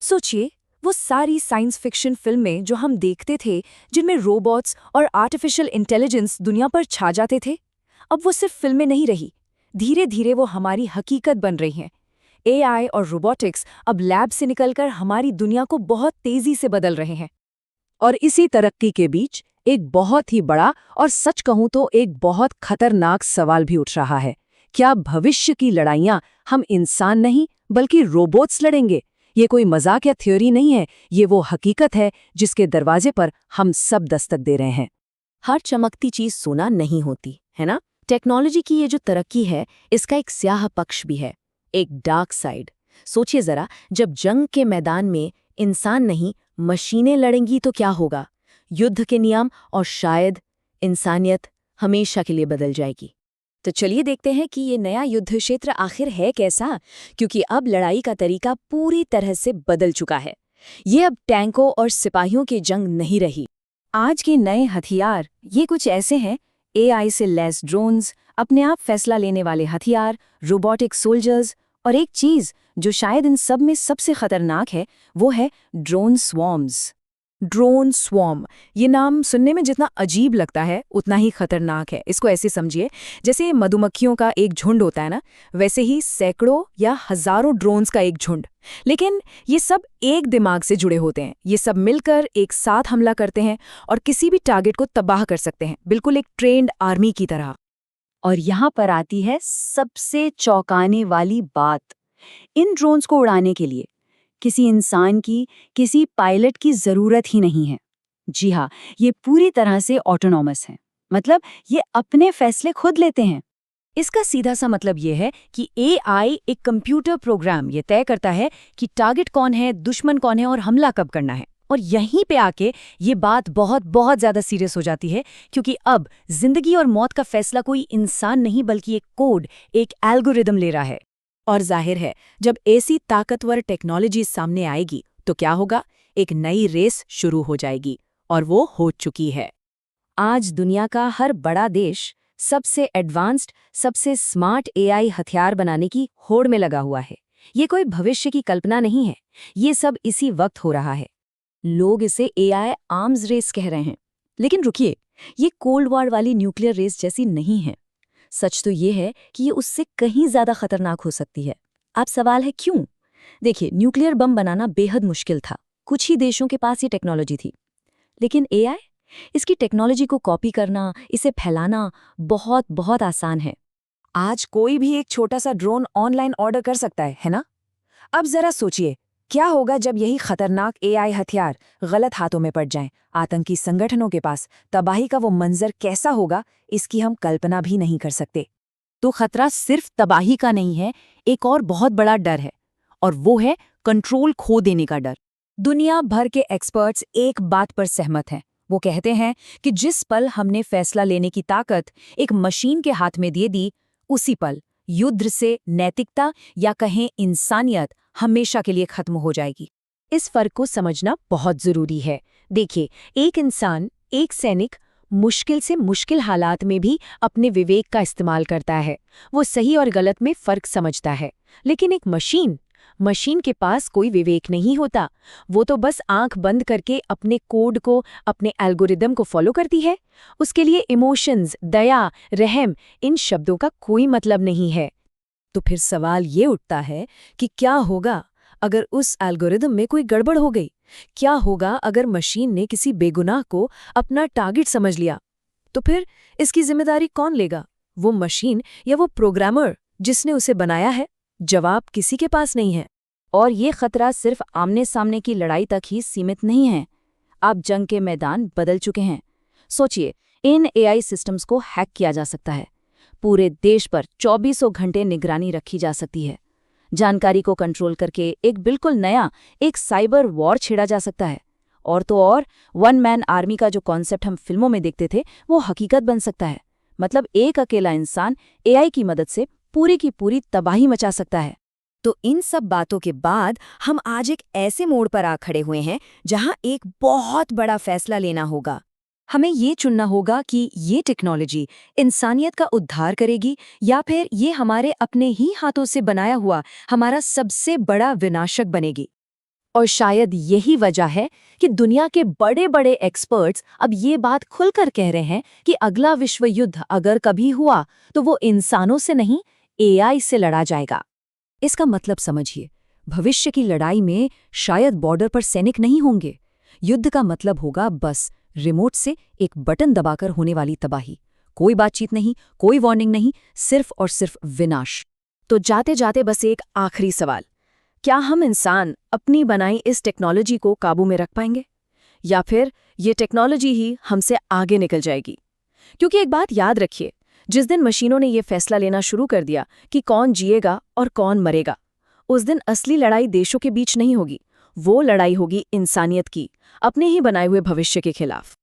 सोचिए, वो सारी साइंस फिक्शन फिल्में जो हम देखते थे, जिनमें रोबोट्स और आर्टिफिशियल इंटेलिजेंस दुनिया पर छा जाते थे, अब वो सिर्फ फिल्में नहीं रही। धीरे धीरे वो हमारी हकीकत बन रही हैं। एआई और रोबोटिक्स अब लैब से निकलकर हमारी दुनिया को बहुत तेजी से बदल रहे हैं। और इसी तरक्की के बीच एक बहुत ही बड़ा और सच कहूं तो एक बहुत खतरनाक सवाल भी उठ रहा है। क्या भविष्य की लड़ाइयां हम इंसान नहीं बल्कि रोबोट्स लड़ेंगे? ये कोई मजाक या थ्योरी नहीं है, ये वो हकीकत है जिसके दरवाजे पर हम सब दस्तक दे रहे हैं। हर चमकती चीज सोना नहीं होती, है ना? टेक्नोलॉजी की ये जो तरक्की है, इसका एक स्याह पक्ष भी है, एक डार्क साइड। सोचिए जरा, जब जंग के मैदान में इंसान नहीं मशीनें लड़ेंगी तो क्या होगा? युद्ध के नियम और शायद इंसानियत हमेशा के लिए बदल जाएगी। तो चलिए देखते हैं कि ये नया युद्ध क्षेत्र आखिर है कैसा, क्योंकि अब लड़ाई का तरीका पूरी तरह से बदल चुका है। ये अब टैंकों और सिपाहियों की जंग नहीं रही। आज के नए हथियार ये कुछ ऐसे हैं: एआई से लैस ड्रोन्स, अपने आप फैसला लेने वाले हथियार, रोबोटिक सोल्जर्स, और एक चीज जो शायद इन सब में सबसे खतरनाक है, वो है ड्रोन स्वॉर्म्स। ड्रोन स्वॉर्म, ये नाम सुनने में जितना अजीब लगता है उतना ही खतरनाक है। इसको ऐसे समझिए, जैसे मधुमक्खियों का एक झुंड होता है ना, वैसे ही सैकड़ों या हजारों ड्रोन्स का एक झुंड। लेकिन ये सब एक दिमाग से जुड़े होते हैं। ये सब मिलकर एक साथ हमला करते हैं और किसी भी टारगेट को तबाह कर सकते हैं, बिल्कुल एक ट्रेन्ड आर्मी की तरह। और यहाँ पर आती है सबसे चौंकाने वाली बात। इन ड्रोन्स को उड़ाने के लिए किसी इंसान की, किसी पायलट की जरूरत ही नहीं है। जी हाँ, ये पूरी तरह से ऑटोनॉमस है। मतलब ये अपने फैसले खुद लेते हैं। इसका सीधा सा मतलब ये है कि एआई एक कंप्यूटर प्रोग्राम ये तय करता है कि टारगेट कौन है, दुश्मन कौन है और हमला कब करना है। और यहीं पे आके ये बात बहुत बहुत ज्यादा सीरियस हो जाती है, क्योंकि अब जिंदगी और मौत का फैसला कोई इंसान नहीं बल्कि एक कोड, एक एल्गोरिदम ले रहा है। और जाहिर है, जब ऐसी ताकतवर टेक्नोलॉजी सामने आएगी तो क्या होगा? एक नई रेस शुरू हो जाएगी, और वो हो चुकी है। आज दुनिया का हर बड़ा देश सबसे एडवांस्ड, सबसे स्मार्ट एआई हथियार बनाने की होड़ में लगा हुआ है। ये कोई भविष्य की कल्पना नहीं है, ये सब इसी वक्त हो रहा है। लोग इसे एआई आर्म्स रेस कह रहे हैं। लेकिन रुकिए, ये कोल्ड वॉर वाली न्यूक्लियर रेस जैसी नहीं है। सच तो ये है कि ये उससे कहीं ज्यादा खतरनाक हो सकती है। अब सवाल है क्यों? देखिए, न्यूक्लियर बम बनाना बेहद मुश्किल था, कुछ ही देशों के पास ये टेक्नोलॉजी थी। लेकिन एआई, इसकी टेक्नोलॉजी को कॉपी करना, इसे फैलाना बहुत बहुत आसान है। आज कोई भी एक छोटा सा ड्रोन ऑनलाइन ऑर्डर कर सकता है ना? अब जरा सोचिए, क्या होगा जब यही खतरनाक एआई हथियार गलत हाथों में पड़ जाएं, आतंकी संगठनों के पास? तबाही का वो मंजर कैसा होगा, इसकी हम कल्पना भी नहीं कर सकते। तो खतरा सिर्फ तबाही का नहीं है, एक और बहुत बड़ा डर है, और वो है कंट्रोल खो देने का डर। दुनिया भर के एक्सपर्ट्स एक बात पर सहमत हैं। वो कहते हैं कि जिस पल हमने फैसला लेने की ताकत एक मशीन के हाथ में दे दी, उसी पल युद्ध से नैतिकता या कहें इंसानियत हमेशा के लिए खत्म हो जाएगी। इस फर्क को समझना बहुत जरूरी है। देखिए, एक इंसान, एक सैनिक मुश्किल से मुश्किल हालात में भी अपने विवेक का इस्तेमाल करता है। वो सही और गलत में फर्क समझता है। लेकिन एक मशीन के पास कोई विवेक नहीं होता। वो तो बस आंख बंद करके अपने कोड को, अपने एल्गोरिदम को फॉलो करती है। उसके लिए इमोशंस, दया, रहम, इन शब्दों का कोई मतलब नहीं है। तो फिर सवाल ये उठता है कि क्या होगा अगर उस एल्गोरिदम में कोई गड़बड़ हो गई? क्या होगा अगर मशीन ने किसी बेगुनाह को अपना टारगेट समझ लिया? तो फिर इसकी जिम्मेदारी कौन लेगा? वो मशीन या वो प्रोग्रामर जिसने उसे बनाया है? जवाब किसी के पास नहीं है। और ये खतरा सिर्फ आमने सामने की लड़ाई तक ही सीमित नहीं है। अब जंग के मैदान बदल चुके हैं। सोचिए, इन एआई सिस्टम्स को हैक किया जा सकता है। पूरे देश पर 24 घंटे निगरानी रखी जा सकती है। जानकारी को कंट्रोल करके एक बिल्कुल नया, एक साइबर वॉर छेड़ा जा सकता है। और तो और, वन मैन आर्मी का जो कॉन्सेप्ट हम फिल्मों में देखते थे, वो हकीकत बन सकता है। मतलब एक अकेला इंसान एआई की मदद से पूरी की पूरी तबाही मचा सकता है। तो इन सब बातों के बाद हम आज एक ऐसे मोड़ पर आ खड़े हुए हैं जहां एक बहुत बड़ा फैसला लेना होगा। हमें ये चुनना होगा कि ये टेक्नोलॉजी इंसानियत का उद्धार करेगी या फिर ये हमारे अपने ही हाथों से बनाया हुआ हमारा सबसे बड़ा विनाशक बनेगी। और शायद यही वजह है कि दुनिया के बड़े बड़े एक्सपर्ट्स अब ये बात खुलकर कह रहे हैं कि अगला विश्व युद्ध अगर कभी हुआ तो वो इंसानों से नहीं, एआई से लड़ा जाएगा। इसका मतलब समझिए, भविष्य की लड़ाई में शायद बॉर्डर पर सैनिक नहीं होंगे। युद्ध का मतलब होगा बस रिमोट से एक बटन दबाकर होने वाली तबाही। कोई बातचीत नहीं, कोई वार्निंग नहीं, सिर्फ और सिर्फ विनाश। तो जाते जाते बस एक आखिरी सवाल, क्या हम इंसान अपनी बनाई इस टेक्नोलॉजी को काबू में रख पाएंगे, या फिर ये टेक्नोलॉजी ही हमसे आगे निकल जाएगी? क्योंकि एक बात याद रखिए, जिस दिन मशीनों ने ये फैसला लेना शुरू कर दिया कि कौन जिएगा और कौन मरेगा, उस दिन असली लड़ाई देशों के बीच नहीं होगी, वो लड़ाई होगी इंसानियत की, अपने ही बनाए हुए भविष्य के खिलाफ।